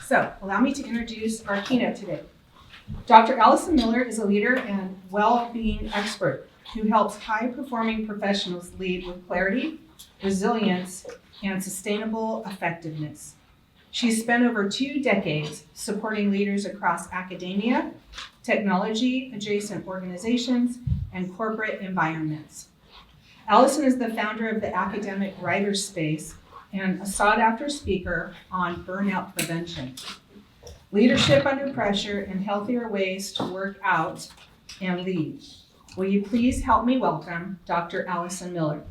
So allow me to introduce our keynote today. Dr. Alison Miller is a leader and well-being expert who helps high-performing professionals lead with clarity, resilience, and sustainable effectiveness. She's spent over 2 decades supporting leaders across academia, technology-adjacent organizations, and corporate environments. Alison is the founder of the Academic Writers Space and a sought-after speaker on burnout prevention, leadership under pressure, and healthier ways to work out and lead. Will you please help me welcome Dr. Alison Miller?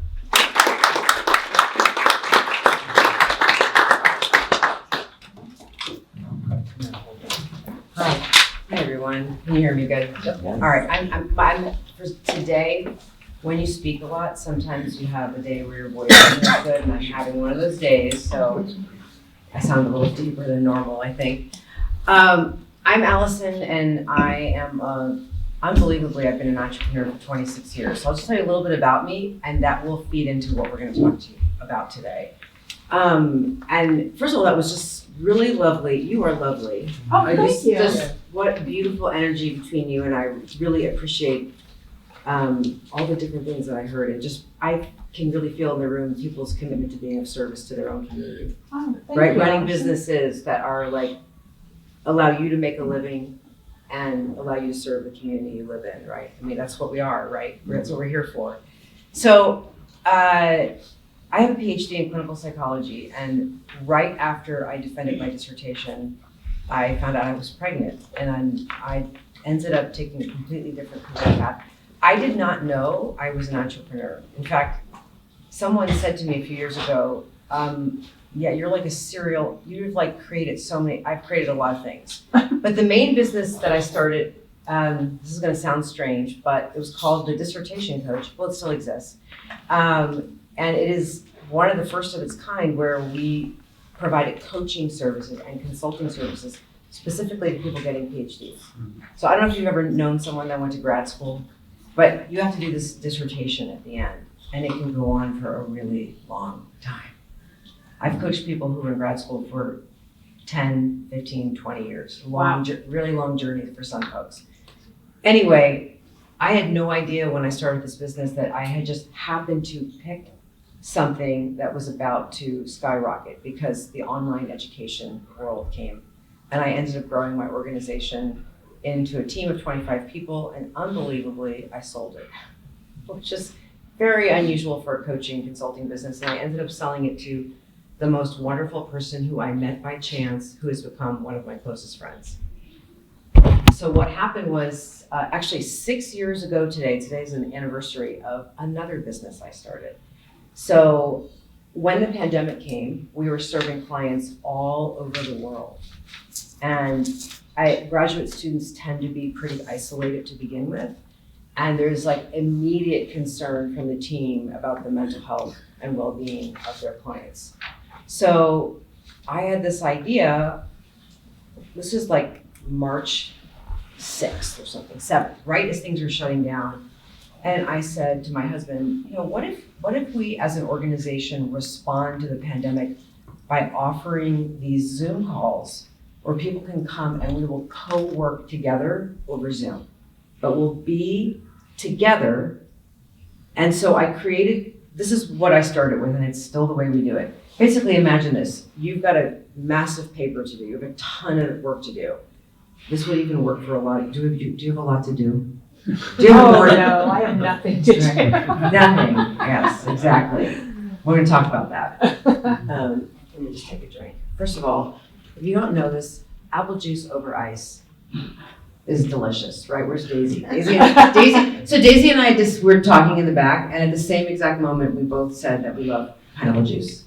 Hi everyone. Can you hear me good? Yes. All right. I'm for today. When you speak a lot, sometimes you have a day where your voice isn't good, and I'm having one of those days, so I sound a little deeper than normal, I think. I'm Alison, and I am unbelievably, I've been an entrepreneur for 26 years. So I'll just tell you a little bit about me, and that will feed into what we're going to talk to you about today. And first of all, that was just really lovely. You are lovely. Oh, thank you. Just what beautiful energy between you, and I really appreciate all the different things that I heard, and just I can really feel in the room people's commitment to being of service to their own community. Oh, right, running businesses that are like allow you to make a living and allow you to serve the community you live in. Right, I mean that's what we are. Right, that's what we're here for. So I have a PhD in clinical psychology, and right after I defended my dissertation, I found out I was pregnant, and I ended up taking a completely different career path. I did not know I was an entrepreneur. In fact, someone said to me a few years ago, yeah, you're like a serial, you've like created so many, I've created a lot of things. But the main business that I started, this is gonna sound strange, but it was called The Dissertation Coach. Well, it still exists. And it is one of the first of its kind where we provided coaching services and consulting services specifically to people getting PhDs. So I don't know if you've ever known someone that went to grad school, but you have to do this dissertation at the end, and it can go on for a really long time. I've coached people who were in grad school for 10, 15, 20 years. Really long journey for some folks. Anyway, I had no idea when I started this business that I had just happened to pick something that was about to skyrocket because the online education world came. And I ended up growing my organization into a team of 25 people, and unbelievably, I sold it, which is very unusual for a coaching consulting business. And I ended up selling it to the most wonderful person who I met by chance, who has become one of my closest friends. So what happened was, actually 6 years ago today's an anniversary of another business I started. So when the pandemic came, we were serving clients all over the world. And graduate students tend to be pretty isolated to begin with. And there's like immediate concern from the team about the mental health and well-being of their clients. So I had this idea, this is like March 6th or something, 7th, right as things were shutting down. And I said to my husband, you know, what if we as an organization respond to the pandemic by offering these Zoom calls where people can come and we will co-work together over Zoom, but we'll be together. And so I created, this is what I started with, and it's still the way we do it. Basically, imagine this. You've got a massive paper to do. You have a ton of work to do. This would even work for a lot. Do you have a lot to do? Do you have no, I have nothing to do. Nothing, yes, exactly. We're gonna talk about that. Let me just take a drink. First of all, if you don't know this, apple juice over ice is delicious, right? Where's Daisy? Daisy. So Daisy and I were talking in the back, and at the same exact moment, we both said that we love pineapple juice.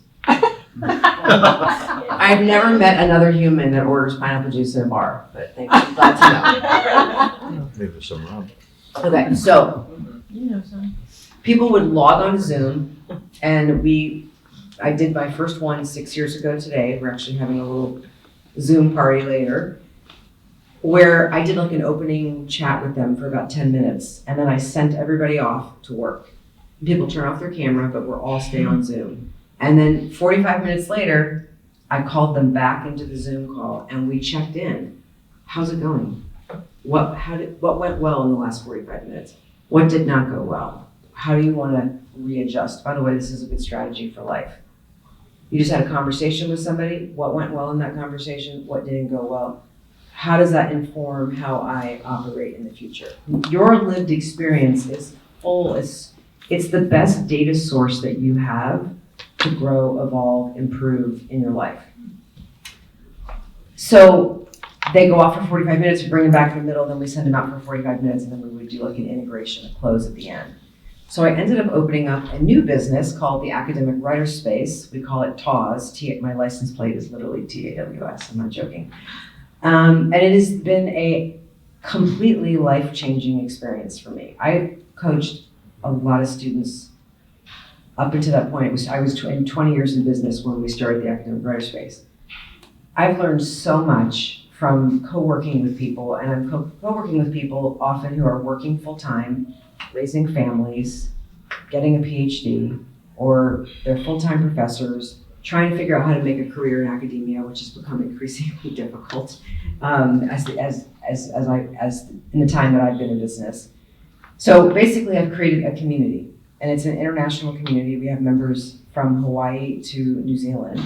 I've never met another human that orders pineapple juice in a bar, but thank you. Glad to know. Maybe some rum. Okay, so people would log on to Zoom, and I did my first one 6 years ago today. We're actually having a little Zoom party later, where I did like an opening chat with them for about 10 minutes, and then I sent everybody off to work. People turn off their camera, but we're all stay on Zoom. And then 45 minutes later, I called them back into the Zoom call and we checked in. How's it going? What went well in the last 45 minutes? What did not go well? How do you want to readjust? By the way, this is a good strategy for life. You just had a conversation with somebody. What went well in that conversation? What didn't go well? How does that inform how I operate in the future? Your lived experience is full. It's the best data source that you have to grow, evolve, improve in your life. So they go off for 45 minutes, we bring them back in the middle, then we send them out for 45 minutes, and then we would do like an integration, a close at the end. So I ended up opening up a new business called the Academic Writer Space. We call it TAWS. My license plate is literally TAWS, I'm not joking. And it has been a completely life-changing experience for me. I coached a lot of students up until that point. I was 20 years in business when we started the Academic Writer Space. I've learned so much from co-working with people, and I'm co-working with people often who are working full-time, raising families, getting a PhD, or they're full-time professors, trying to figure out how to make a career in academia, which has become increasingly difficult as in the time that I've been in business. So basically, I've created a community, and it's an international community. We have members from Hawaii to New Zealand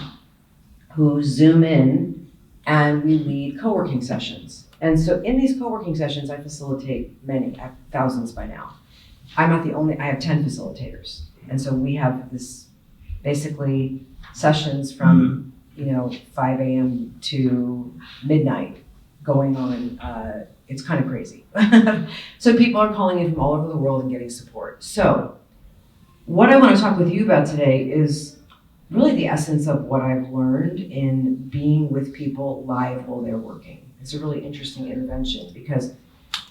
who Zoom in, and we lead co-working sessions. And so in these co-working sessions, I facilitate many, I have thousands by now. I'm not the only, I have 10 facilitators. And so we have this basically sessions from 5 a.m. to midnight going on. It's kind of crazy. So people are calling in from all over the world and getting support. So what I want to talk with you about today is really the essence of what I've learned in being with people live while they're working. It's a really interesting intervention because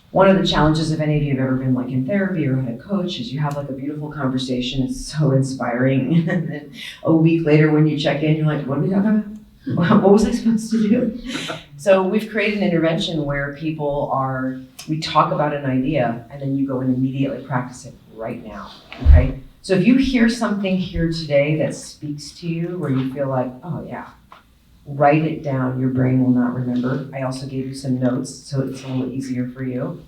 one of the challenges, if any of you have ever been like in therapy or had a coach, is you have like a beautiful conversation. It's so inspiring. And then a week later when you check in, you're like, what are we talking about? What was I supposed to do? So we've created an intervention where we talk about an idea and then you go and immediately practice it right now, okay? So if you hear something here today that speaks to you, where you feel like, oh yeah, write it down, your brain will not remember. I also gave you some notes, so it's a little easier for you.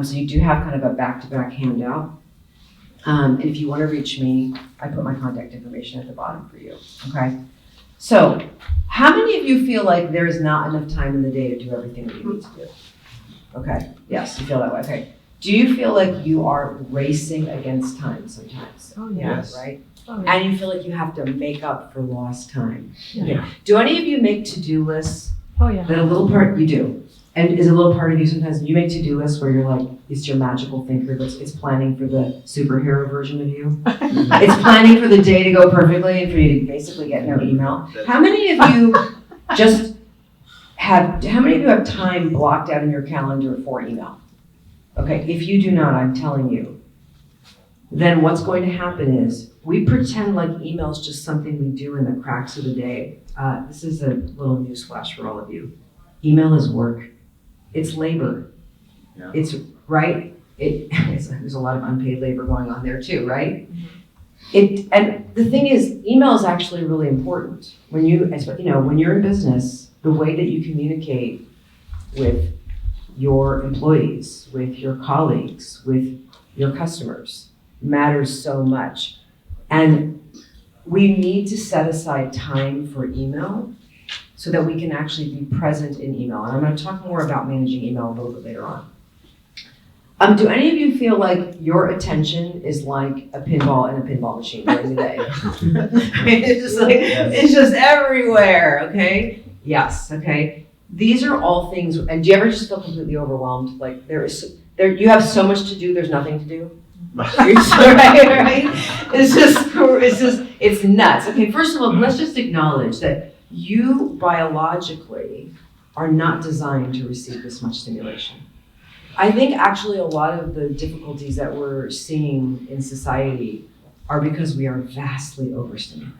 So you do have kind of a back-to-back handout. And if you want to reach me, I put my contact information at the bottom for you, okay? So how many of you feel like there is not enough time in the day to do everything that you need to do? Okay, yes, you feel that way, okay. Do you feel like you are racing against time sometimes? Oh, yes. Right? Oh, yeah. And you feel like you have to make up for lost time. Yeah. Okay. Do any of you make to-do lists? Oh, yeah. That a little part, you do. And is a little part of you sometimes, you make to-do lists where you're like, it's your magical thinker, it's planning for the superhero version of you. It's planning for the day to go perfectly and for you to basically get no email. How many of you how many of you have time blocked out in your calendar for email? Okay, if you do not, I'm telling you, then what's going to happen is we pretend like email is just something we do in the cracks of the day. This is a little newsflash for all of you. Email is work. It's labor. Yeah. It's right. There's a lot of unpaid labor going on there too, right? And the thing is, email is actually really important. When you're in business, the way that you communicate with your employees, with your colleagues, with your customers matters so much. And we need to set aside time for email so that we can actually be present in email. And I'm going to talk more about managing email a little bit later on. Do any of you feel like your attention is like a pinball in a pinball machine during the day? It's just everywhere, okay? Yes, okay. These are all things, and do you ever just feel completely overwhelmed? Like you have so much to do, there's nothing to do? right? It's nuts. Okay, first of all, let's just acknowledge that you biologically are not designed to receive this much stimulation. I think actually a lot of the difficulties that we're seeing in society are because we are vastly overstimulated.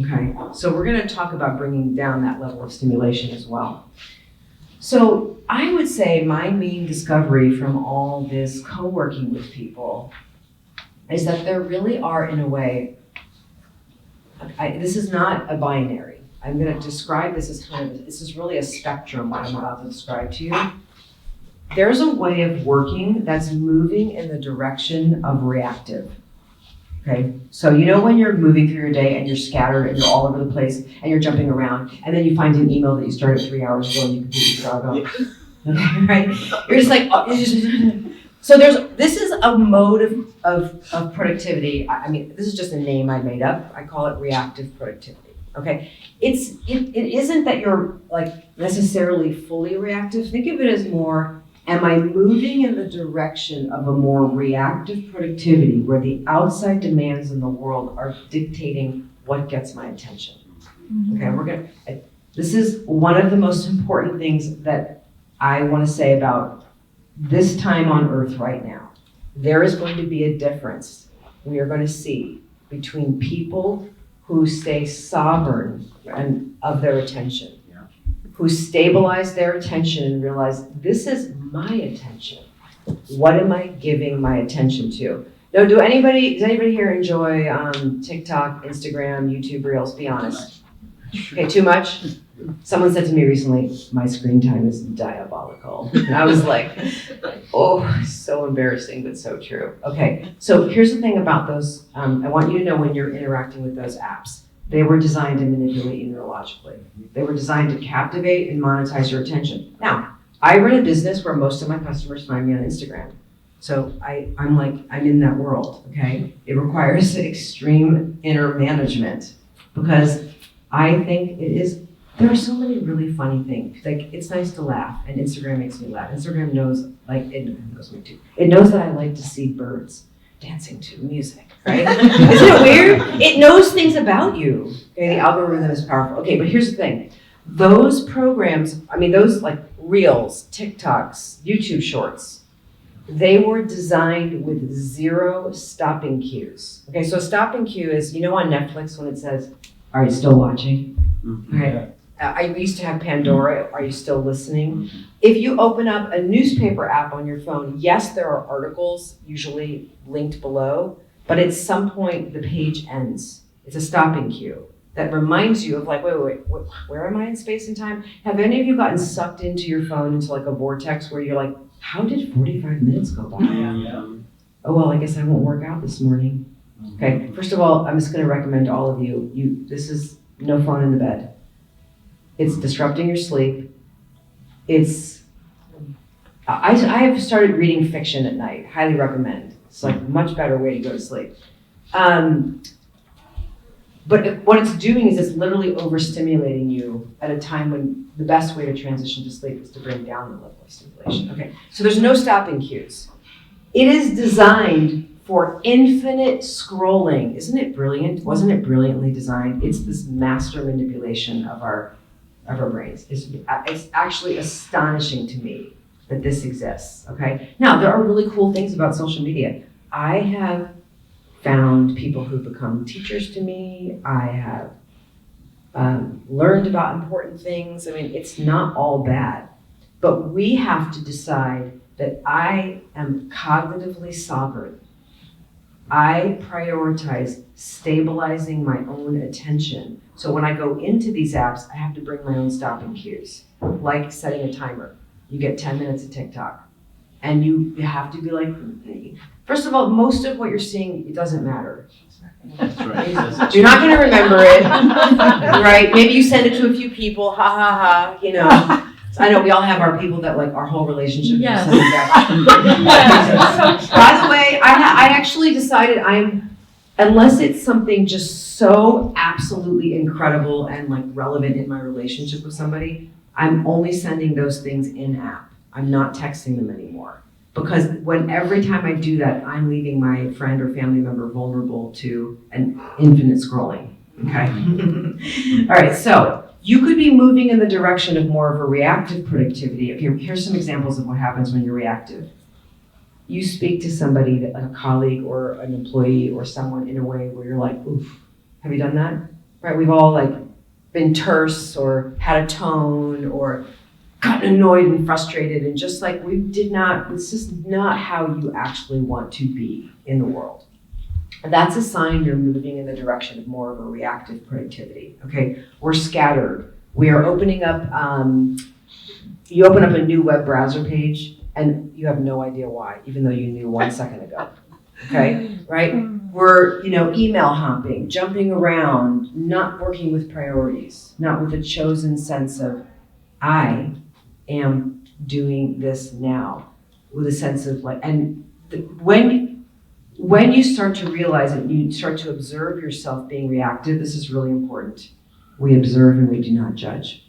Okay, so we're going to talk about bringing down that level of stimulation as well. So I would say my main discovery from all this co-working with people is that there really are, in a way, this is not a binary. I'm gonna describe this as this is really a spectrum, what I'm about to describe to you. There's a way of working that's moving in the direction of reactive. Okay, so you know when you're moving through your day and you're scattered and you're all over the place and you're jumping around, and then you find an email that you started 3 hours ago and you completely forgot about. Okay, right? You're just like, so this is a mode of productivity. I mean, this is just a name I made up. I call it reactive productivity. Okay, it isn't that you're like necessarily fully reactive. Think of it as more, am I moving in the direction of a more reactive productivity where the outside demands in the world are dictating what gets my attention? Okay, this is one of the most important things that I want to say about this time on earth right now. There is going to be a difference we are going to see between people who stay sovereign and of their attention, who stabilize their attention and realize this is my attention. What am I giving my attention to? Now, does anybody here enjoy TikTok, Instagram, YouTube Reels? Be honest. Okay, too much? Someone said to me recently, my screen time is diabolical. And I was like, oh, so embarrassing, but so true. Okay, so here's the thing about those. I want you to know when you're interacting with those apps, they were designed to manipulate you neurologically. They were designed to captivate and monetize your attention. Now, I run a business where most of my customers find me on Instagram. So I'm in that world, okay? It requires extreme inner management because I think there are so many really funny things. Like, it's nice to laugh, and Instagram makes me laugh. Instagram knows, it knows me too. It knows that I like to see birds dancing to music, right? Isn't it weird? It knows things about you. Okay, the algorithm is powerful. Okay, but here's the thing. Those programs, those like Reels, TikToks, YouTube Shorts, they were designed with zero stopping cues. Okay, so a stopping cue is, on Netflix when it says, are you still watching? Right. I used to have Pandora. Are you still listening? If you open up a newspaper app on your phone, yes, there are articles usually linked below, but at some point the page ends. It's a stopping cue that reminds you of like, wait, where am I in space and time? Have any of you gotten sucked into your phone into like a vortex where you're like, how did 45 minutes go by? Oh, well, I guess I won't work out this morning. Okay, first of all, I'm just going to recommend to all of you, this is no phone in the bed. It's disrupting your sleep. I have started reading fiction at night. Highly recommend. It's like a much better way to go to sleep. But what it's doing is it's literally overstimulating you at a time when the best way to transition to sleep is to bring down the level of stimulation. Okay, so there's no stopping cues. It is designed for infinite scrolling. Isn't it brilliant? Wasn't it brilliantly designed? It's this master manipulation of our brains. It's actually astonishing to me that this exists, okay? Now, there are really cool things about social media. I have found people who become teachers to me. I have learned about important things. It's not all bad, but we have to decide that I am cognitively sovereign. I prioritize stabilizing my own attention. So when I go into these apps, I have to bring my own stopping cues, like setting a timer. You get 10 minutes of TikTok. And you have to be like, first of all, most of what you're seeing, it doesn't matter. That's right. You're not going to remember it, right? Maybe you send it to a few people, ha ha ha, I know we all have our people that like our whole relationship. Yes. By the way, I actually decided unless it's something just so absolutely incredible and like relevant in my relationship with somebody, I'm only sending those things in app. I'm not texting them anymore. Because every time I do that, I'm leaving my friend or family member vulnerable to an infinite scrolling, okay? All right, so you could be moving in the direction of more of a reactive productivity. Okay, here's some examples of what happens when you're reactive. You speak to somebody, like a colleague or an employee or someone in a way where you're like, oof, have you done that? Right, we've all like been terse or had a tone or gotten annoyed and frustrated and just like it's just not how you actually want to be in the world. that's a sign you're moving in the direction of more of a reactive productivity, okay? We're scattered. We are opening up, you open up a new web browser page and you have no idea why, even though you knew 1 second ago, okay? Right? We're, email hopping, jumping around, not working with priorities, not with a chosen sense of, I am doing this now, with a sense of when you start to realize it, you start to observe yourself being reactive, this is really important. We observe and we do not judge.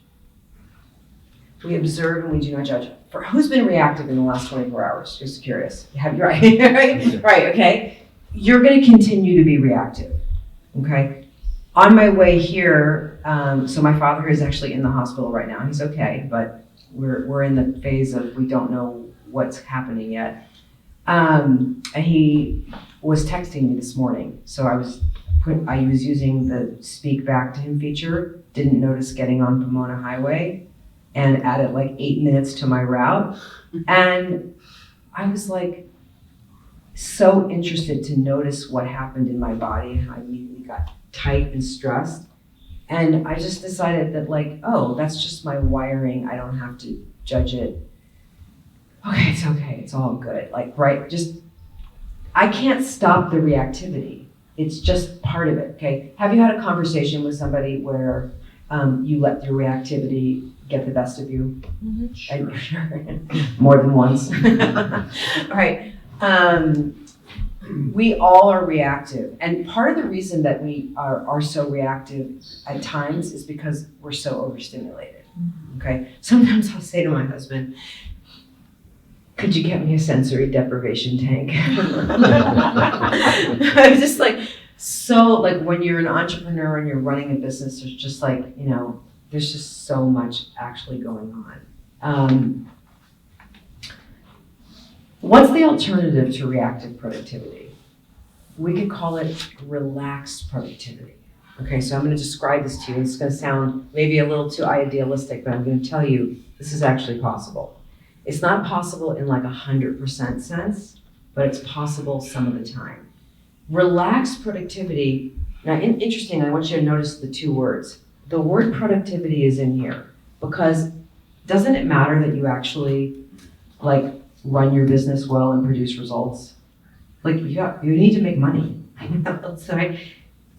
We observe and we do not judge. For who's been reactive in the last 24 hours? Just curious. Have you, right? Right, okay. You're gonna continue to be reactive, okay? On my way here, so my father is actually in the hospital right now. He's okay, but we're in the phase of we don't know what's happening yet. And he was texting me this morning, so I was using the speak back to him feature, didn't notice getting on Pomona Highway, and added 8 minutes to my route. And I was so interested to notice what happened in my body, and I immediately got tight and stressed. And I just decided that oh, that's just my wiring, I don't have to judge it. Okay, it's all good. I can't stop the reactivity. It's just part of it, okay? Have you had a conversation with somebody where you let your reactivity get the best of you? Mm-hmm. Sure. More than once. All right. We all are reactive. And part of the reason that we are so reactive at times is because we're so overstimulated, okay? Sometimes I'll say to my husband, could you get me a sensory deprivation tank? I'm just when you're an entrepreneur and you're running a business, there's just there's just so much actually going on. What's the alternative to reactive productivity? We could call it relaxed productivity. Okay, so I'm going to describe this to you. It's going to sound maybe a little too idealistic, but I'm going to tell you this is actually possible. It's not possible in 100% sense, but it's possible some of the time. Relaxed productivity, now interesting, I want you to notice the two words. The word productivity is in here because doesn't it matter that you actually run your business well and produce results? You need to make money.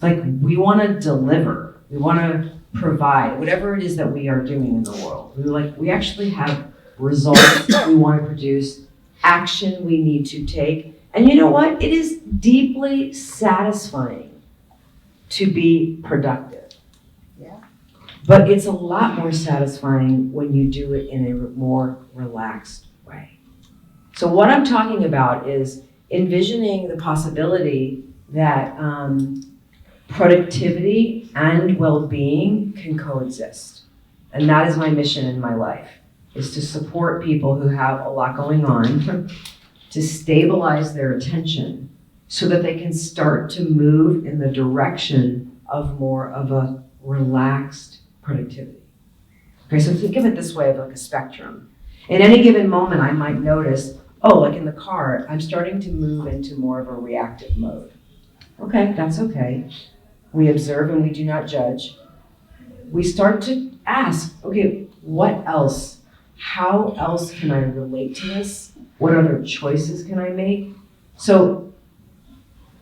We want to deliver, we want to provide, whatever it is that we are doing in the world. We actually have results we want to produce, action we need to take. And you know what? It is deeply satisfying to be productive. Yeah. But it's a lot more satisfying when you do it in a more relaxed way. So what I'm talking about is envisioning the possibility that productivity and well-being can coexist. And that is my mission in my life, is to support people who have a lot going on, to stabilize their attention so that they can start to move in the direction of more of a relaxed productivity. Okay, so think of it this way, of a spectrum. In any given moment, I might notice, in the car, I'm starting to move into more of a reactive mode. Okay, that's okay. We observe and we do not judge. We start to ask, okay, what else? How else can I relate to this? What other choices can I make? So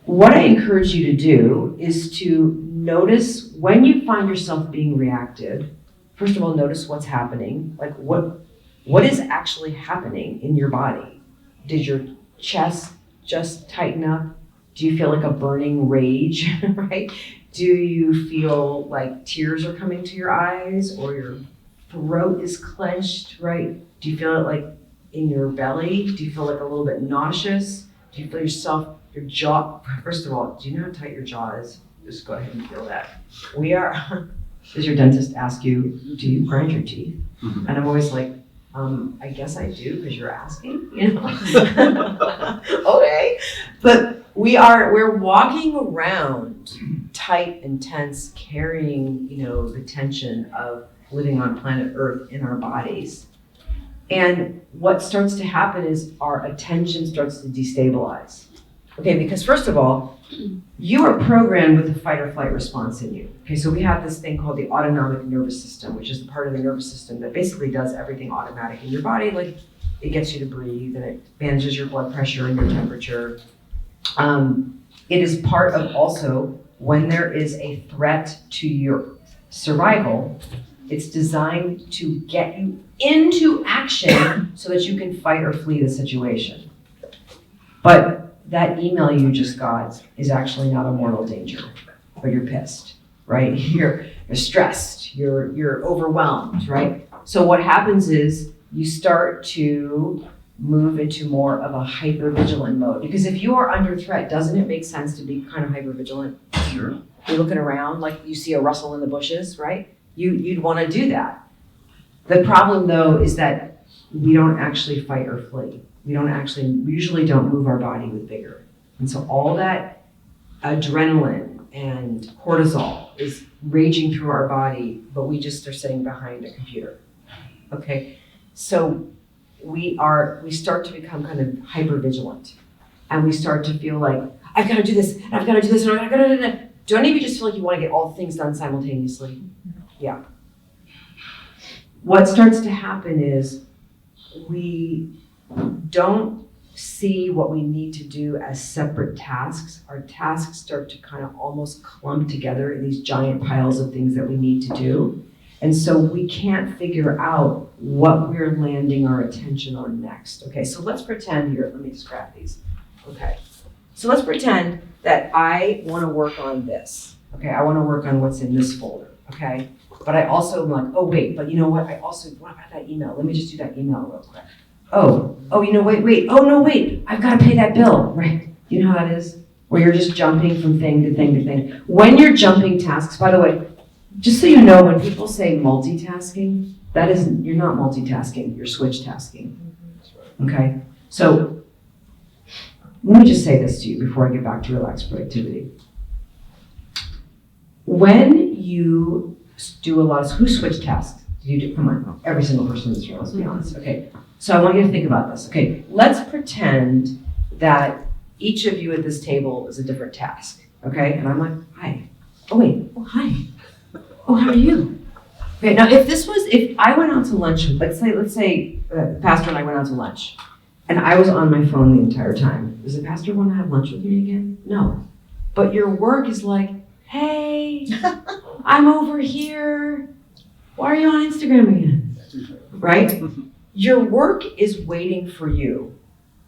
what I encourage you to do is to notice when you find yourself being reactive. First of all, notice what's happening. What is actually happening in your body? Did your chest just tighten up? Do you feel a burning rage, right? Do you feel tears are coming to your eyes, or your throat is clenched, right? Do you feel it in your belly? Do you feel a little bit nauseous? Do you feel your jaw? First of all, do you know how tight your jaw is? Just go ahead and feel that. Does your dentist ask you, do you grind your teeth? Mm-hmm. And I'm always I guess I do because you're asking, Okay. But we're walking around tight and tense, carrying, the tension of living on planet Earth in our bodies. And what starts to happen is our attention starts to destabilize. Okay, because first of all, you are programmed with a fight or flight response in you. Okay, so we have this thing called the autonomic nervous system, which is the part of the nervous system that basically does everything automatic in your body. Like it gets you to breathe and it manages your blood pressure and your temperature. It is part of also when there is a threat to your survival, it's designed to get you into action so that you can fight or flee the situation. But that email you just got is actually not a mortal danger, but you're pissed, right? You're stressed, you're overwhelmed, right? So what happens is you start to move into more of a hypervigilant mode. Because if you are under threat, doesn't it make sense to be kind of hypervigilant? Sure. You're looking around like you see a rustle in the bushes, right? You'd want to do that. The problem though is that we don't actually fight or flee. We usually don't move our body with vigor. And so all that adrenaline and cortisol is raging through our body, but we just are sitting behind a computer. Okay, so we start to become kind of hypervigilant, and we start to feel like, I've got to do this, and I've got to do this, and I've got to do that. Do any of you just feel like you want to get all the things done simultaneously? Yeah. What starts to happen is we don't see what we need to do as separate tasks. Our tasks start to kind of almost clump together in these giant piles of things that we need to do. And so we can't figure out what we're landing our attention on next. Okay, so let's pretend here, let me just grab these. Okay, so let's pretend that I want to work on this. Okay, I want to work on what's in this folder. Okay, but I also am like, oh wait, but you know what? What about that email? Let me just do that email real quick. Oh, wait. Oh no, wait, I've got to pay that bill, right? You know how that is? Where you're just jumping from thing to thing to thing. When you're jumping tasks, by the way, just so you know, when people say multitasking, you're not multitasking, you're switch tasking. Okay? So, let me just say this to you before I get back to relaxed productivity. When you do a lot of, who switch tasks? Come on, every single person in this room, let's be honest. Okay, so I want you to think about this. Okay, let's pretend that each of you at this table is a different task. Okay, and I'm like, hi. Oh wait, oh hi. Oh, how are you? Okay, now if I went out to lunch, let's say the pastor and I went out to lunch, and I was on my phone the entire time. Does the pastor want to have lunch with me again? No. But your work is like, hey, I'm over here. Why are you on Instagram again? Right? Your work is waiting for you.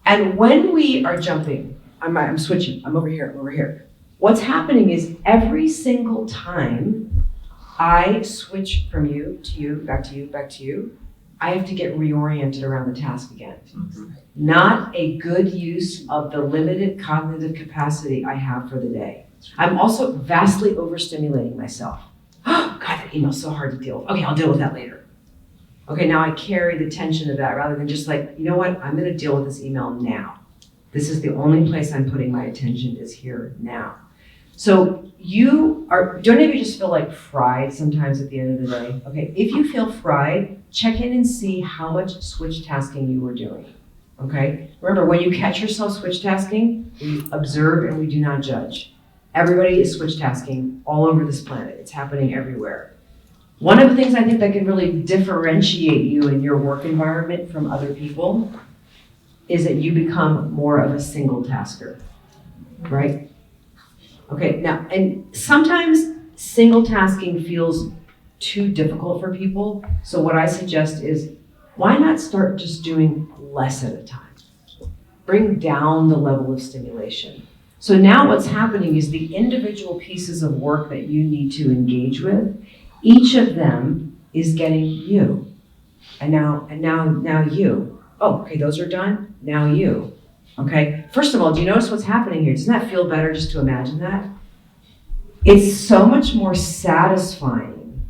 And when we are jumping, I'm switching, I'm over here. What's happening is every single time I switch from you to you, back to you, back to you, I have to get reoriented around the task again. Mm-hmm. Not a good use of the limited cognitive capacity I have for the day. I'm also vastly overstimulating myself. Oh, God, that email's so hard to deal with. Okay, I'll deal with that later. Okay, now I carry the tension of that rather than just like, you know what, I'm gonna deal with this email now. This is the only place I'm putting my attention is here now. So don't any of you just feel like fried sometimes at the end of the day? Okay, if you feel fried, check in and see how much switch tasking you were doing, okay? Remember, when you catch yourself switch tasking, we observe and we do not judge. Everybody is switch tasking all over this planet. It's happening everywhere. One of the things I think that can really differentiate you in your work environment from other people is that you become more of a single tasker, right? Okay, now, and sometimes single tasking feels too difficult for people. So what I suggest is, why not start just doing less at a time? Bring down the level of stimulation. So now what's happening is the individual pieces of work that you need to engage with, each of them is getting you. And now you. Oh, okay, those are done, now you. Okay, first of all, do you notice what's happening here? Doesn't that feel better just to imagine that? It's so much more satisfying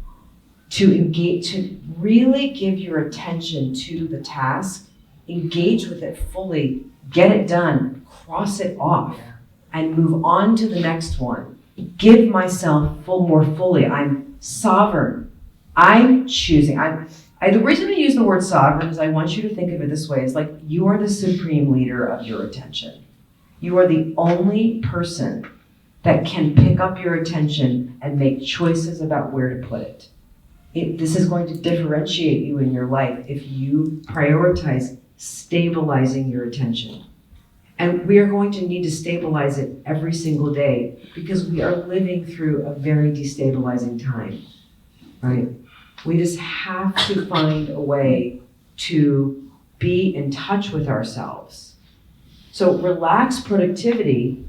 to engage, to really give your attention to the task, engage with it fully, get it done, cross it off, and move on to the next one. Give myself more fully. I'm sovereign. I'm choosing. The reason I use the word sovereign is I want you to think of it this way. It's like you are the supreme leader of your attention. You are the only person that can pick up your attention and make choices about where to put it. This is going to differentiate you in your life if you prioritize stabilizing your attention. And we are going to need to stabilize it every single day because we are living through a very destabilizing time, right? We just have to find a way to be in touch with ourselves. So relaxed productivity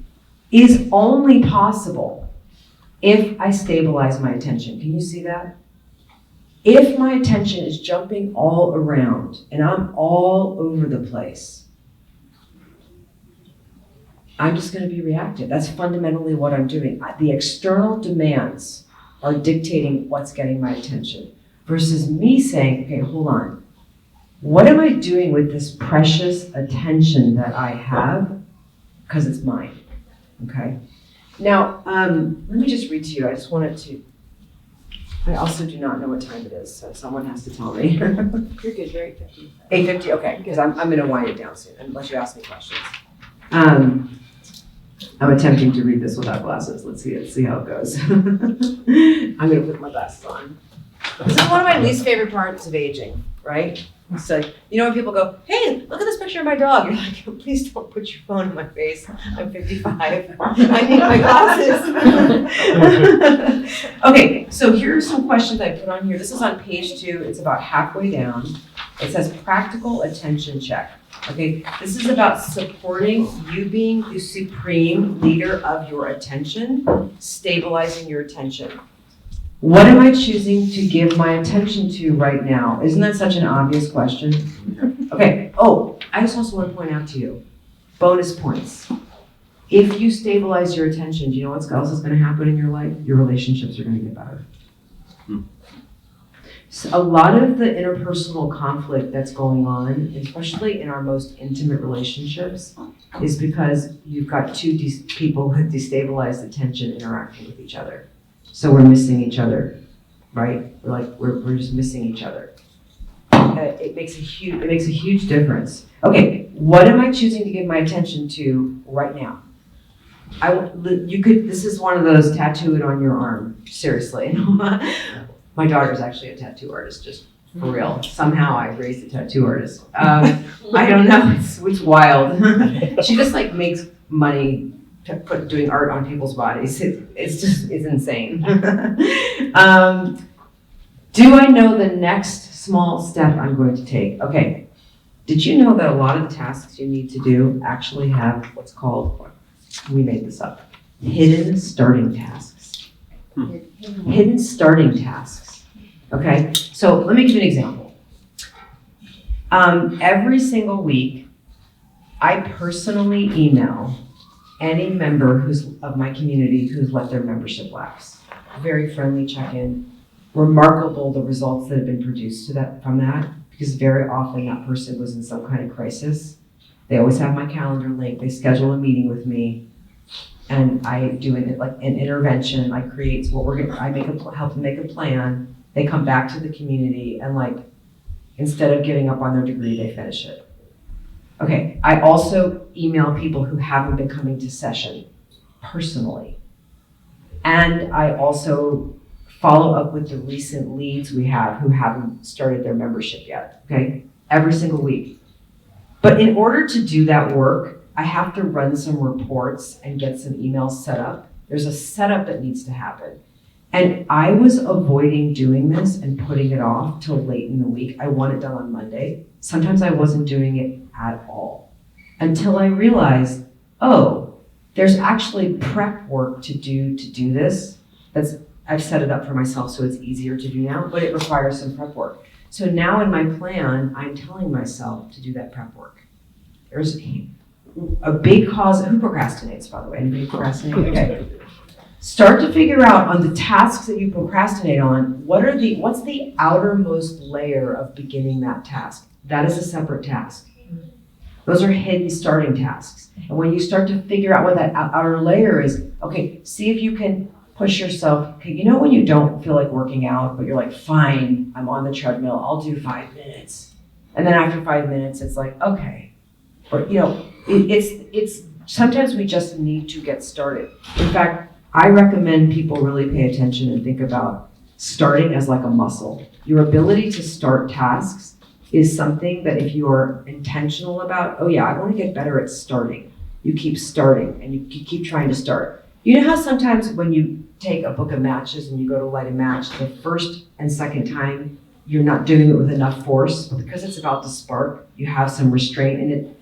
is only possible if I stabilize my attention. Can you see that? If my attention is jumping all around and I'm all over the place, I'm just going to be reactive. That's fundamentally what I'm doing. The external demands are dictating what's getting my attention versus me saying, okay, hold on. What am I doing with this precious attention that I have? Because it's mine, okay? Now, let me just read to you. I also do not know what time it is, so someone has to tell me. You're good, you're 8:50. 8:50, okay, because I'm going to wind it down soon, unless you ask me questions. I'm attempting to read this without glasses. Let's see how it goes. I'm going to put my glasses on. This is one of my least favorite parts of aging, right? It's like, you know, when people go, hey, look at this picture of my dog. You're like, please don't put your phone in my face. I'm 55. I need my glasses. Okay, so here are some questions I put on here. This is on page 2. It's about halfway down. It says practical attention check. Okay, this is about supporting you being the supreme leader of your attention, stabilizing your attention. What am I choosing to give my attention to right now? Isn't that such an obvious question? Okay, I just also want to point out to you, bonus points. If you stabilize your attention, do you know what else is going to happen in your life? Your relationships are going to get better. So a lot of the interpersonal conflict that's going on, especially in our most intimate relationships, is because you've got two people with destabilized attention interacting with each other. So we're missing each other, right? We're just missing each other. It makes a huge difference. Okay, what am I choosing to give my attention to right now? This is one of those tattoo it on your arm, seriously. My daughter's actually a tattoo artist, just for real. Somehow I raised a tattoo artist. I don't know, it's wild. She just makes money doing art on people's bodies. It's insane. Do I know the next small step I'm going to take? Okay, did you know that a lot of the tasks you need to do actually have what's called, we made this up, hidden starting tasks? Hidden starting tasks. Okay, so let me give you an example. Every single week, I personally email any member of my community who's let their membership lapse. Very friendly check-in. Remarkable the results that have been produced from that, because very often that person was in some kind of crisis. They always have my calendar link. They schedule a meeting with me, and I do an intervention. I create help them make a plan. They come back to the community and instead of giving up on their degree, they finish it. Okay, I also email people who haven't been coming to session personally. And I also follow up with the recent leads we have who haven't started their membership yet, okay? Every single week. But in order to do that work, I have to run some reports and get some emails set up. There's a setup that needs to happen. And I was avoiding doing this and putting it off till late in the week. I want it done on Monday. Sometimes I wasn't doing it at all until I realized, there's actually prep work to do this. I've set it up for myself so it's easier to do now, but it requires some prep work. So now in my plan, I'm telling myself to do that prep work. There's a big cause. Who procrastinates, by the way? Anybody procrastinate? Okay. Start to figure out on the tasks that you procrastinate on, what's the outermost layer of beginning that task? That is a separate task. Those are hidden starting tasks. And when you start to figure out what that outer layer is, okay, see if you can push yourself. Okay, you know when you don't feel like working out, but you're like, fine, I'm on the treadmill, I'll do 5 minutes. And then after 5 minutes, it's like, okay. Or, it's sometimes we just need to get started. In fact, I recommend people really pay attention and think about starting as like a muscle. Your ability to start tasks is something that if you are intentional about, oh yeah, I want to get better at starting. You keep starting and you keep trying to start. You know how sometimes when you take a book of matches and you go to light a match, the first and second time you're not doing it with enough force, but because it's about to spark, you have some restraint in it.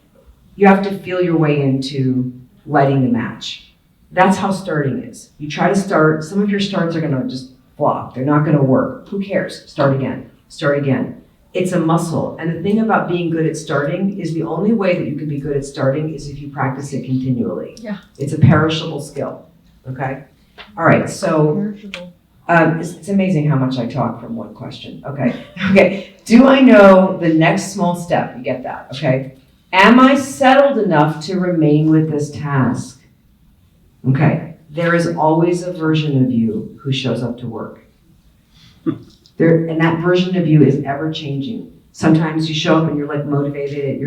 You have to feel your way into lighting the match. That's how starting is. You try to start, some of your starts are gonna just flop. They're not gonna work. Who cares? Start again, start again. It's a muscle. And the thing about being good at starting is the only way that you can be good at starting is if you practice it continually. Yeah. It's a perishable skill, okay? All right, so it's amazing how much I talk from one question. Okay. Do I know the next small step? You get that, okay? Am I settled enough to remain with this task? Okay, there is always a version of you who shows up to work. And that version of you is ever changing. Sometimes you show up and you're like motivated,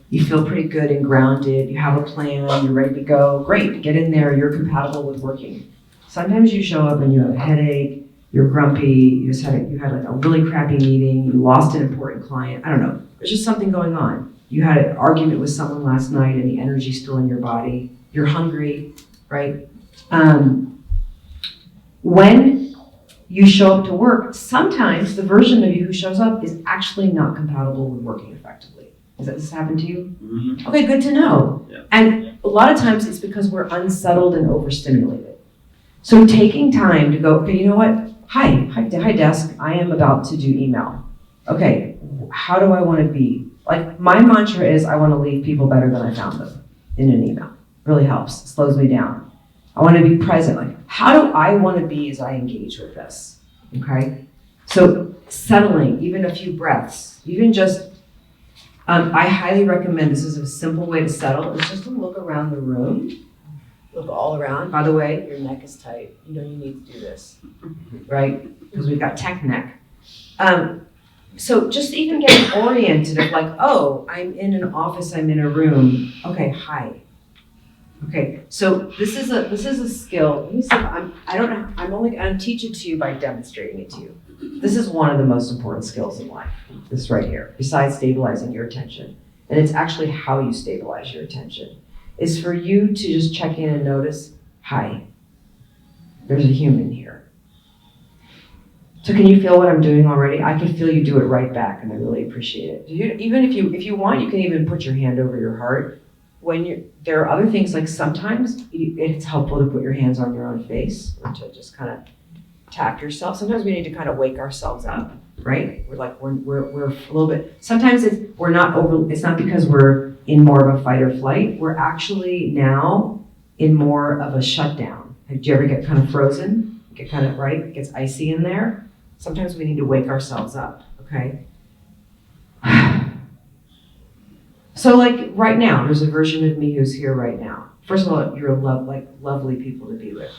you feel pretty good and grounded, you have a plan, you're ready to go. Great, get in there, you're compatible with working. Sometimes you show up and you have a headache, you're grumpy, you had like a really crappy meeting, you lost an important client, I don't know. There's just something going on. You had an argument with someone last night and the energy's still in your body. You're hungry, right? When you show up to work, sometimes the version of you who shows up is actually not compatible with working effectively. Has this happened to you? Mm-hmm. Okay, good to know. Yeah. And a lot of times it's because we're unsettled and overstimulated. So taking time to go, okay, you know what? Hi desk, I am about to do email. Okay, how do I want to be? Like my mantra is I want to leave people better than I found them in an email. Really helps, slows me down. I want to be present. Like, how do I want to be as I engage with this? Okay? So settling, even a few breaths, even just, I highly recommend, this is a simple way to settle, is just to look around the room. Look all around. By the way, your neck is tight. You know you need to do this, right? Because we've got tech neck. So just even getting oriented of like, oh, I'm in an office, I'm in a room. Okay, hi. Okay, so this is a skill. Let me see if I'm only gonna teach it to you by demonstrating it to you. This is one of the most important skills in life, this right here, besides stabilizing your attention. And it's actually how you stabilize your attention, is for you to just check in and notice, hi, there's a human here. So can you feel what I'm doing already? I can feel you do it right back, and I really appreciate it. Even if you want, you can even put your hand over your heart. There are other things, like sometimes it's helpful to put your hands on your own face or to just kind of tap yourself. Sometimes we need to kind of wake ourselves up, right? We're a little bit, sometimes it's not because we're in more of a fight or flight. We're actually now in more of a shutdown. Do you ever get kind of frozen? Get kind of, right? It gets icy in there. Sometimes we need to wake ourselves up, okay? So like right now, there's a version of me who's here right now. First of all, you're lovely people to be with.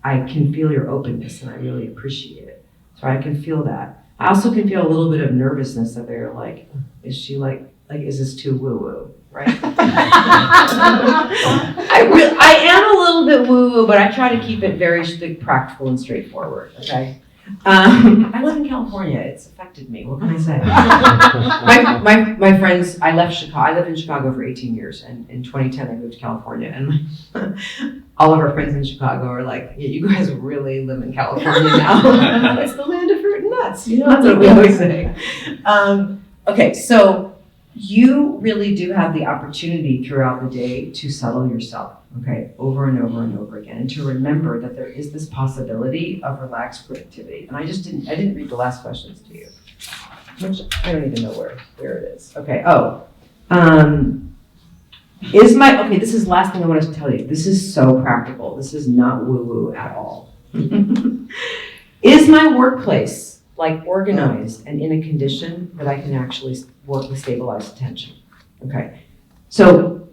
I can feel your openness and I really appreciate it. So I can feel that. I also can feel a little bit of nervousness that they're like, is she like is this too woo-woo, right? I am a little bit woo-woo, but I try to keep it very practical and straightforward, okay? I live in California. It's affected me. What can I say? my friends, I lived in Chicago for 18 years, and in 2010 I moved to California, and all of our friends in Chicago are like, yeah, you guys really live in California now. It's the land of fruit and nuts. You know, that's what we always say. Okay, so you really do have the opportunity throughout the day to settle yourself, okay, over and over and over again, and to remember that there is this possibility of relaxed productivity. And I didn't read the last questions to you, which I don't even know where it is. Okay, this is the last thing I wanted to tell you. This is so practical. This is not woo-woo at all. Is my workplace organized and in a condition that I can actually work with stabilized attention? Okay, so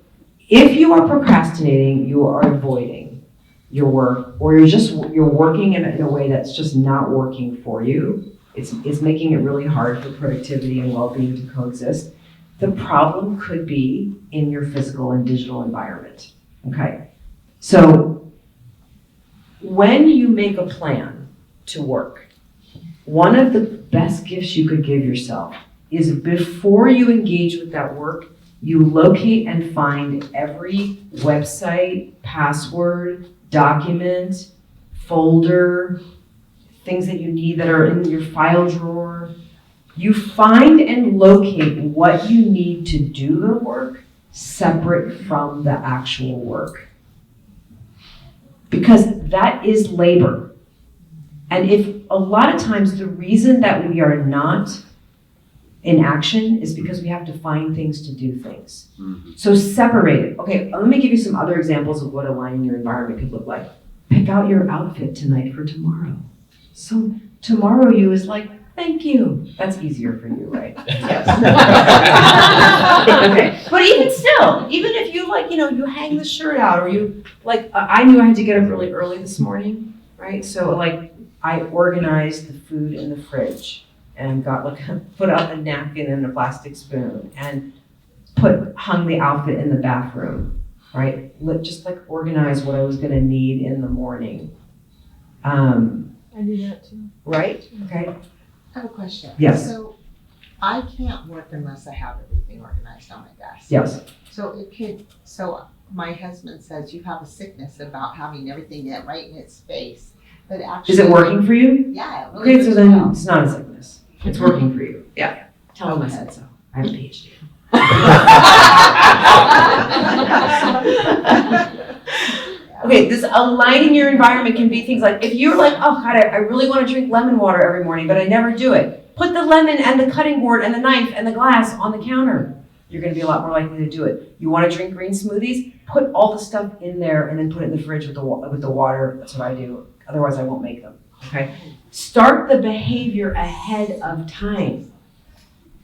if you are procrastinating, you are avoiding your work, or you're working in a way that's just not working for you. It's making it really hard for productivity and well-being to coexist. The problem could be in your physical and digital environment. Okay, so when you make a plan to work, one of the best gifts you could give yourself is before you engage with that work, you locate and find every website, password, document, folder, things that you need that are in your file drawer. You find and locate what you need to do the work separate from the actual work. Because that is labor. And if a lot of times the reason that we are not in action is because we have to find things to do things. So separate it. Okay, let me give you some other examples of what aligning your environment could look like. Pick out your outfit tonight for tomorrow. So tomorrow you is like, thank you. That's easier for you, right? Yes. Okay, but even still, even if you you hang the shirt out or you I knew I had to get up really early this morning, right? So I organized the food in the fridge and put out a napkin and a plastic spoon and hung the outfit in the bathroom, right? Just organize what I was gonna need in the morning. I do that too. Right? Okay. I have a question. Yes. So I can't work unless I have everything organized on my desk. Yes. So my husband says you have a sickness about having everything right in its space, but actually. Is it working for you? Yeah. It really Okay, so works then well. it's not a sickness. It's working for you. Yeah. Tell him I said so. I have a PhD. Okay, this aligning your environment can be things like, if you're like, oh God, I really want to drink lemon water every morning, but I never do it. Put the lemon and the cutting board and the knife and the glass on the counter. You're going to be a lot more likely to do it. You want to drink green smoothies? Put all the stuff in there and then put it in the fridge with the water. That's what I do. Otherwise, I won't make them. Okay? Start the behavior ahead of time.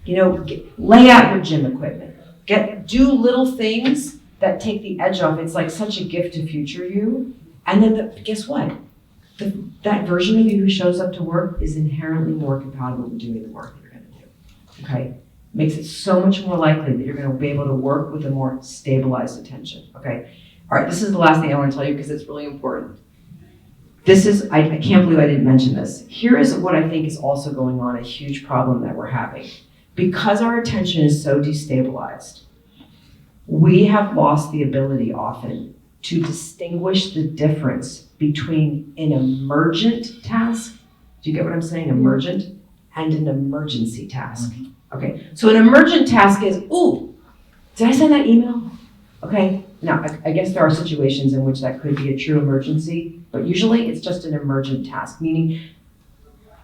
Lay out your gym equipment. Do little things that take the edge off. It's like such a gift to future you. And then guess what? That version of you who shows up to work is inherently more compatible with doing the work that you're going to do. Okay? Makes it so much more likely that you're going to be able to work with a more stabilized attention. Okay? All right, this is the last thing I want to tell you because it's really important. I can't believe I didn't mention this. Here is what I think is also going on, a huge problem that we're having. Because our attention is so destabilized, we have lost the ability often to distinguish the difference between an emergent task, do you get what I'm saying, emergent, and an emergency task. Okay, so an emergent task is, ooh, did I send that email? Okay, now I guess there are situations in which that could be a true emergency, but usually it's just an emergent task, meaning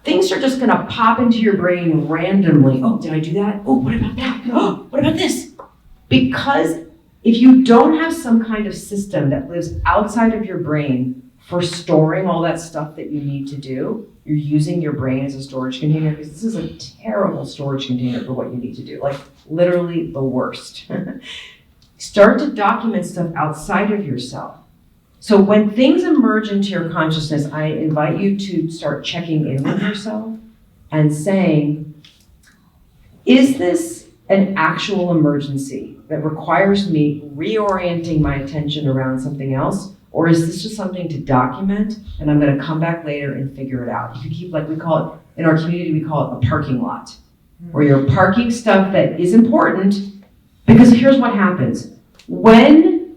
things are just gonna pop into your brain randomly. Oh, did I do that? Oh, what about that? Oh, what about this? Because if you don't have some kind of system that lives outside of your brain for storing all that stuff that you need to do, you're using your brain as a storage container, because this is a terrible storage container for what you need to do, literally the worst. Start to document stuff outside of yourself. So when things emerge into your consciousness, I invite you to start checking in with yourself and saying, is this an actual emergency that requires me reorienting my attention around something else? Or is this just something to document and I'm gonna come back later and figure it out? You could keep, we call it, in our community, we call it a parking lot, where you're parking stuff that is important, because here's what happens. When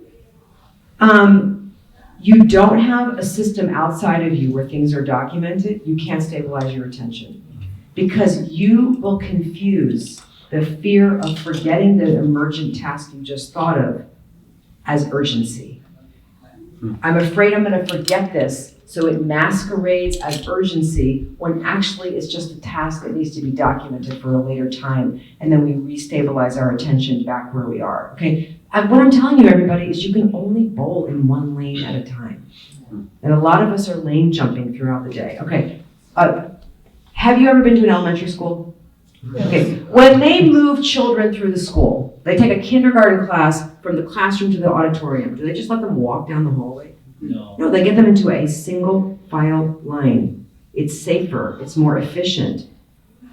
you don't have a system outside of you where things are documented, you can't stabilize your attention, because you will confuse the fear of forgetting the emergent task you just thought of as urgency. I'm afraid I'm gonna forget this, so it masquerades as urgency when actually it's just a task that needs to be documented for a later time, and then we restabilize our attention back where we are, okay? And what I'm telling you, everybody, is you can only bowl in one lane at a time. And a lot of us are lane jumping throughout the day. Okay, have you ever been to an elementary school? Okay, when they move children through the school, they take a kindergarten class from the classroom to the auditorium. Do they just let them walk down the hallway? No, they get them into a single file line. It's safer, it's more efficient.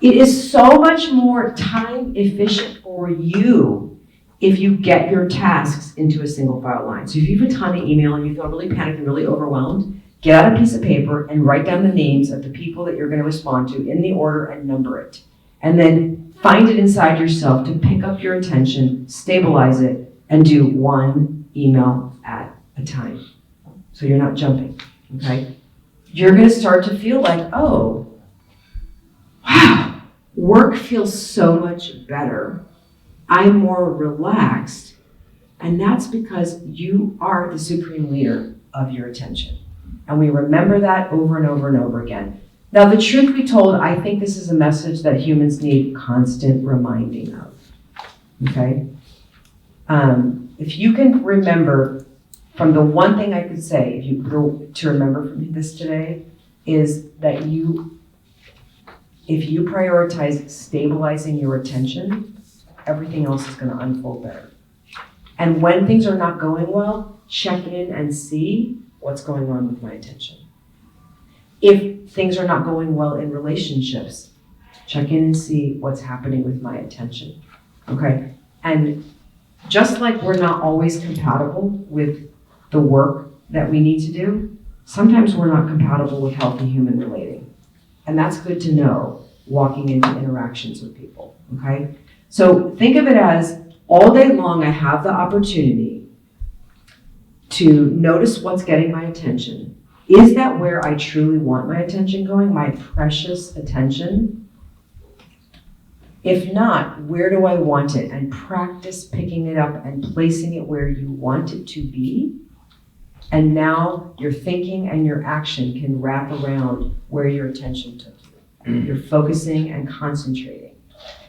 It is so much more time efficient for you if you get your tasks into a single file line. So if you have a ton of email and you feel really panicked and really overwhelmed, get out a piece of paper and write down the names of the people that you're going to respond to in the order and number it. And then find it inside yourself to pick up your attention, stabilize it, and do one email at a time. So you're not jumping, okay? You're going to start to feel like, oh, wow, work feels so much better. I'm more relaxed. And that's because you are the supreme leader of your attention. And we remember that over and over and over again. Now, the truth be told, I think this is a message that humans need constant reminding of, okay? If you can remember, from the one thing I could say, to remember from this today, is that if you prioritize stabilizing your attention, everything else is gonna unfold better. And when things are not going well, check in and see what's going on with my attention. If things are not going well in relationships, check in and see what's happening with my attention, okay? And just like we're not always compatible with the work that we need to do, sometimes we're not compatible with healthy human relating. And that's good to know walking into interactions with people, okay? So think of it as all day long I have the opportunity to notice what's getting my attention. Is that where I truly want my attention going, my precious attention? If not, where do I want it? And practice picking it up and placing it where you want it to be. And now your thinking and your action can wrap around where your attention took you. You're focusing and concentrating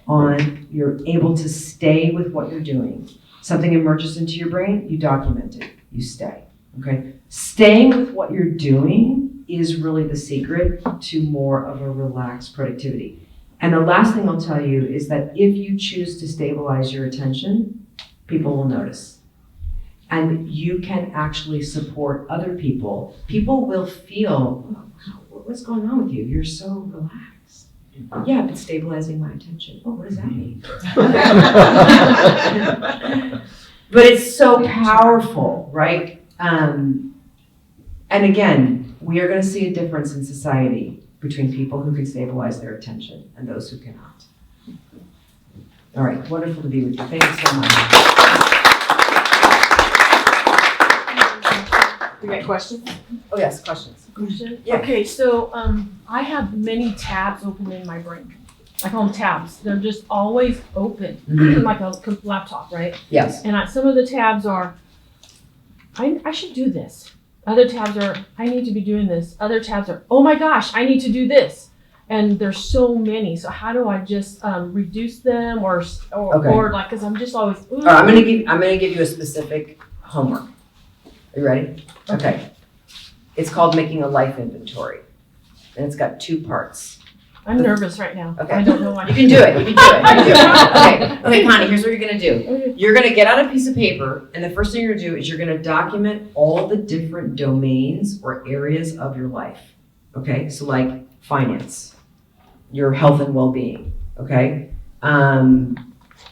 on, you're able to stay with what you're doing. Something emerges into your brain, you document it, you stay, okay? Staying with what you're doing is really the secret to more of a relaxed productivity. And the last thing I'll tell you is that if you choose to stabilize your attention, people will notice. And you can actually support other people. People will feel, oh, wow, what's going on with you? You're so relaxed. Yeah, I've been stabilizing my attention. Oh, what does that mean? But it's so powerful, right? And again, we are going to see a difference in society between people who can stabilize their attention and those who cannot. All right, wonderful to be with you. Thank you so much. We got questions? Oh yes, questions. Question? Yeah. Okay, so I have many tabs open in my brain. I call them tabs. They're just always open, like a laptop, right? Yes. And some of the tabs are, I should do this. Other tabs are, I need to be doing this. Other tabs are, oh my gosh, I need to do this. And there's so many. So how do I just reduce them or like, cause I'm just always, ooh. All right, I'm gonna give you a specific homework. Are you ready? Okay. It's called making a life inventory. And it's got 2 parts. I'm nervous right now. Okay. I don't know why. You can do it. You can do it. You can do it. Okay, Connie, here's what you're gonna do. Okay. You're gonna get out a piece of paper, and the first thing you're gonna do is you're gonna document all the different domains or areas of your life. Okay, so like finance, your health and well-being. Okay.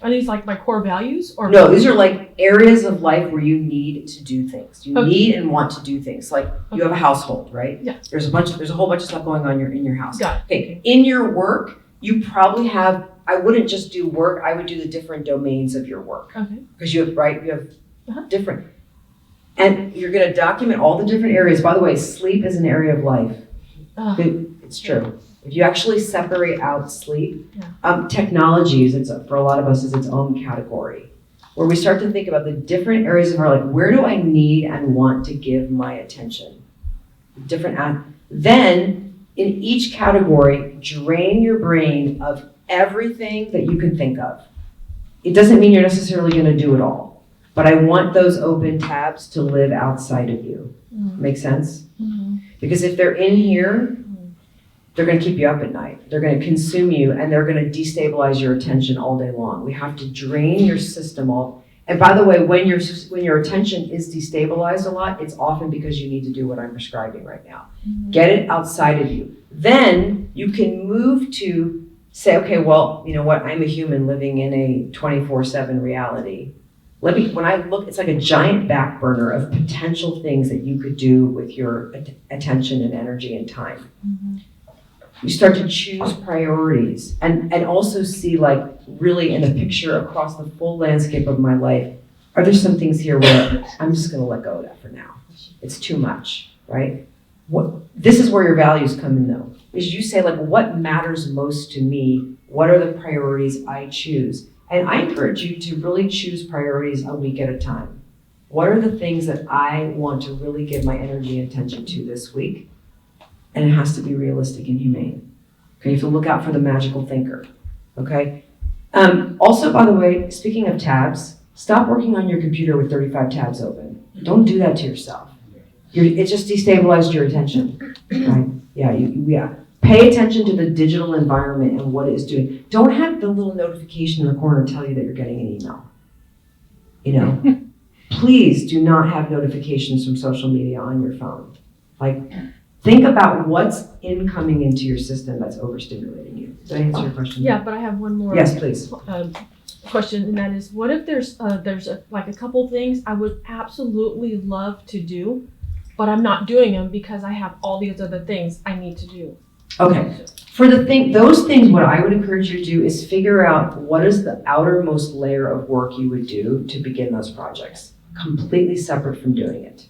Are these like my core values or? No, these are like areas of life where you need to do things. You Okay. need and want to do things. Like you have a household, right? Yeah. There's a whole bunch of stuff going on in your house. Got it. Okay. In your work, you probably have, I wouldn't just do work, I would do the different domains of your work. Okay. Because you have Uh-huh. different. And you're gonna document all the different areas. By the way, sleep is an area of life. It's true. If you actually separate out sleep, technology for a lot of us is its own category, where we start to think about the different areas of our life. Where do I need and want to give my attention? Then in each category, drain your brain of everything that you can think of. It doesn't mean you're necessarily going to do it all, but I want those open tabs to live outside of you. Make sense? Mm-hmm. Because if they're in here, they're going to keep you up at night. They're going to consume you, and they're going to destabilize your attention all day long. We have to drain your system all. And by the way, when your attention is destabilized a lot, it's often because you need to do what I'm prescribing right now. Mm-hmm. Get it outside of you. Then you can move to say, okay, well, you know what? I'm a human living in a 24/7 reality. when I look, it's like a giant back burner of potential things that you could do with your attention and energy and time. You start to choose priorities and also see like really in a picture across the full landscape of my life, are there some things here where I'm just gonna let go of that for now? It's too much, right? This is where your values come in though, is you say like, what matters most to me? What are the priorities I choose? And I encourage you to really choose priorities a week at a time. What are the things that I want to really give my energy and attention to this week? And it has to be realistic and humane. Okay, you have to look out for the magical thinker, okay? Also, by the way, speaking of tabs, stop working on your computer with 35 tabs open. Don't do that to yourself. It just destabilized your attention, right? Yeah. Pay attention to the digital environment and what it is doing. Don't have the little notification in the corner tell you that you're getting an email. You know, please do not have notifications from social media on your phone. Like, think about what's incoming into your system that's overstimulating you. Did I answer your question? Yeah, but I have one more. Yes, please. Question, and that is, what if there's like a couple things I would absolutely love to do, but I'm not doing them because I have all these other things I need to do. Okay. For those things, what I would encourage you to do is figure out what is the outermost layer of work you would do to begin those projects, completely separate from doing it.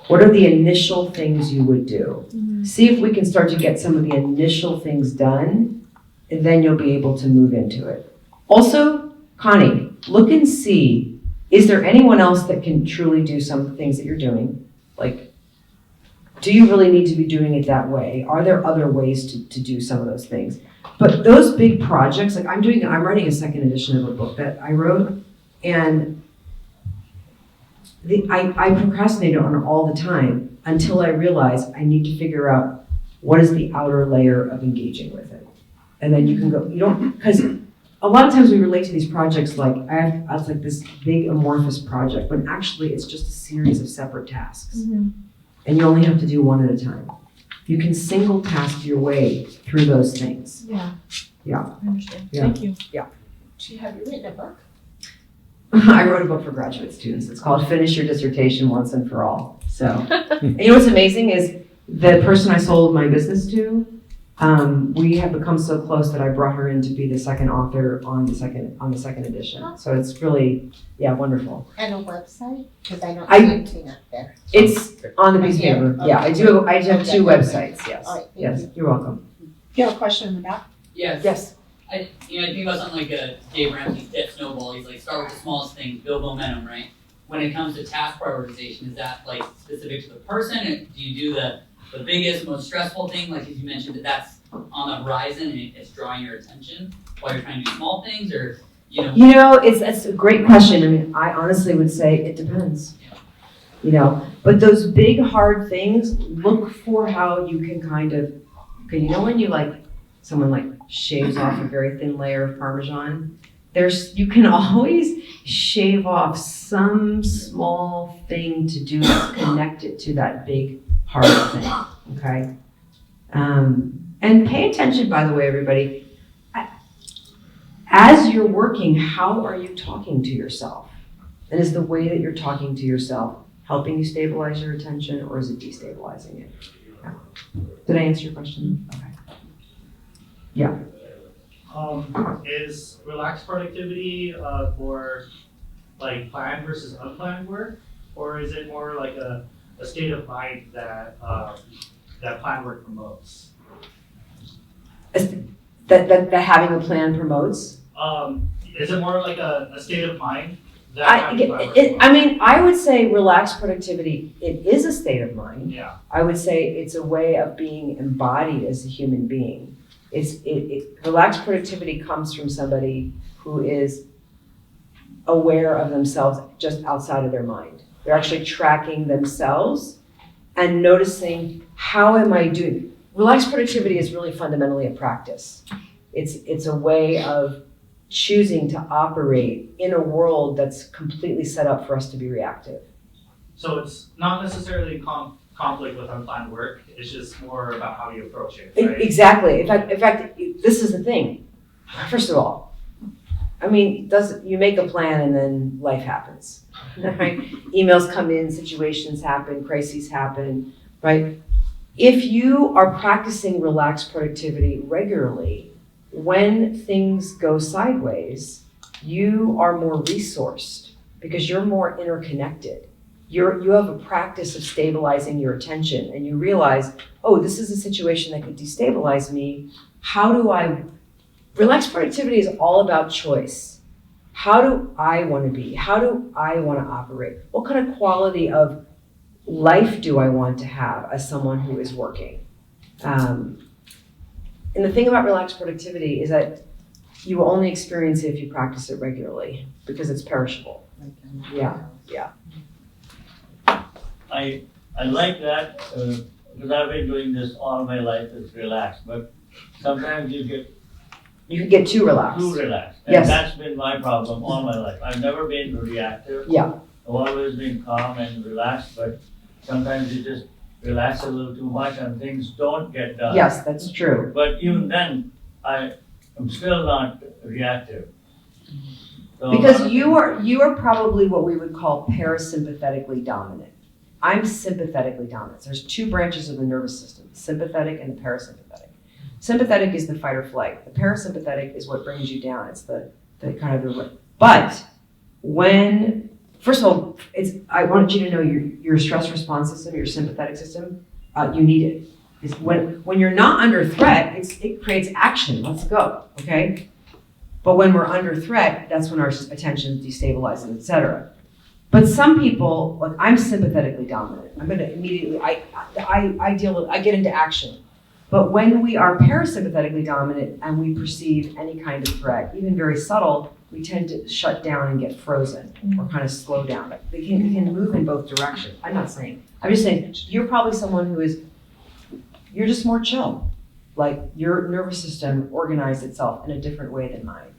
What are the initial things you would do? Mm-hmm. See if we can start to get some of the initial things done, and then you'll be able to move into it. Also, Connie, look and see, is there anyone else that can truly do some of the things that you're doing? Like, do you really need to be doing it that way? Are there other ways to do some of those things? But those big projects, like I'm writing a second edition of a book that I wrote, and I procrastinated on it all the time until I realized I need to figure out what is the outer layer of engaging with it. And then you can go, because a lot of times we relate to these projects like, it's like this big amorphous project, when actually it's just a series of separate tasks. Mm-hmm. And you only have to do one at a time. You can single task your way through those things. Yeah. Yeah. I understand. Yeah. Thank you. Yeah. Have you written a book? I wrote a book for graduate students. It's called Finish Your Dissertation Once and for All. So, and you know what's amazing is the person I sold my business to, we have become so close that I brought her in to be the second author on the second edition. So it's really, wonderful. And a website? Because I don't see anything up there. It's on the piece of paper. Okay. Yeah, I do have two websites, yes. All right, thank Yes, you. you're welcome. You have a question in the back? Yes. Yes. I think about something like Dave Ramsey's tip snowball. He's like, start with the smallest things, build momentum, right? When it comes to task prioritization, is that like specific to the person? Or do you do the biggest, most stressful thing, like as you mentioned, that's on the horizon and it's drawing your attention while you're trying to do small things, or It's a great question. I mean, I honestly would say it depends. But those big hard things, look for how you can kind of, okay, when someone shaves off a very thin layer of Parmesan, you can always shave off some small thing to do that's connected to that big hard thing, okay? And pay attention, by the way, everybody. As you're working, how are you talking to yourself? And is the way that you're talking to yourself helping you stabilize your attention, or is it destabilizing it? Yeah. Did I answer your question? Okay. Yeah. Is relaxed productivity for planned versus unplanned work, or is it more like a state of mind that planned work promotes? That having a plan promotes? Is it more like a state of mind that having planned work promotes? I mean, I would say relaxed productivity, it is a state of mind. Yeah. I would say it's a way of being embodied as a human being. Relaxed productivity comes from somebody who is aware of themselves just outside of their mind. They're actually tracking themselves and noticing, how am I doing? Relaxed productivity is really fundamentally a practice. It's a way of choosing to operate in a world that's completely set up for us to be reactive. So it's not necessarily conflict with unplanned work. It's just more about how you approach it, right? Exactly. In fact, this is the thing. First of all, I mean, you make a plan and then life happens, right? Emails come in, situations happen, crises happen, right? If you are practicing relaxed productivity regularly, when things go sideways, you are more resourced because you're more interconnected. You have a practice of stabilizing your attention and you realize, oh, this is a situation that could destabilize me. Relaxed productivity is all about choice. How do I want to be? How do I want to operate? What kind of quality of life do I want to have as someone who is working? And the thing about relaxed productivity is that you will only experience it if you practice it regularly because it's perishable. Yeah. I like that because I've been doing this all my life. It's relaxed, but sometimes you can get too relaxed. too relaxed, and Yes. that's been my problem all my life. I've never been reactive. Yeah. I've always been calm and relaxed, but sometimes you just relax a little too much and things don't get done. Yes, that's true. But even then, I'm still not reactive. So Because you are probably what we would call parasympathetically dominant. I'm sympathetically dominant. There's two branches of the nervous system, the sympathetic and the parasympathetic. Sympathetic is the fight or flight. The parasympathetic is what brings you down. It's the kind of the, but first of all, I wanted you to know your stress response system, your sympathetic system, you need it. It's when you're not under threat, it creates action. Let's go, okay? But when we're under threat, that's when our attention is destabilizing, etc. But some people, like I'm sympathetically dominant. I'm going to immediately, I get into action. But when we are parasympathetically dominant and we perceive any kind of threat, even very subtle, we tend to shut down and get frozen or kind of slow down. They can move in both directions. I'm just saying you're probably someone you're just more chill. Like your nervous system organized itself in a different way than mine.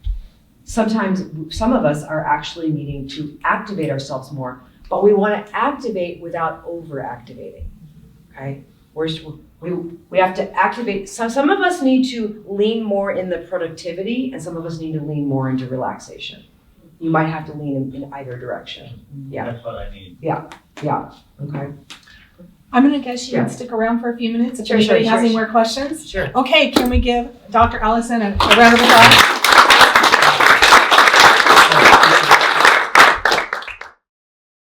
Sometimes some of us are actually needing to activate ourselves more, but we want to activate without over-activating, okay? We have to activate, some of us need to lean more in the productivity and some of us need to lean more into relaxation. You might have to lean in either direction. Yeah. That's what I need. Yeah, okay. I'm gonna guess you Yeah. can stick around for a few minutes if Sure, anybody sure, has sure. any more questions. Sure. Okay, can we give Dr. Allison a round of applause?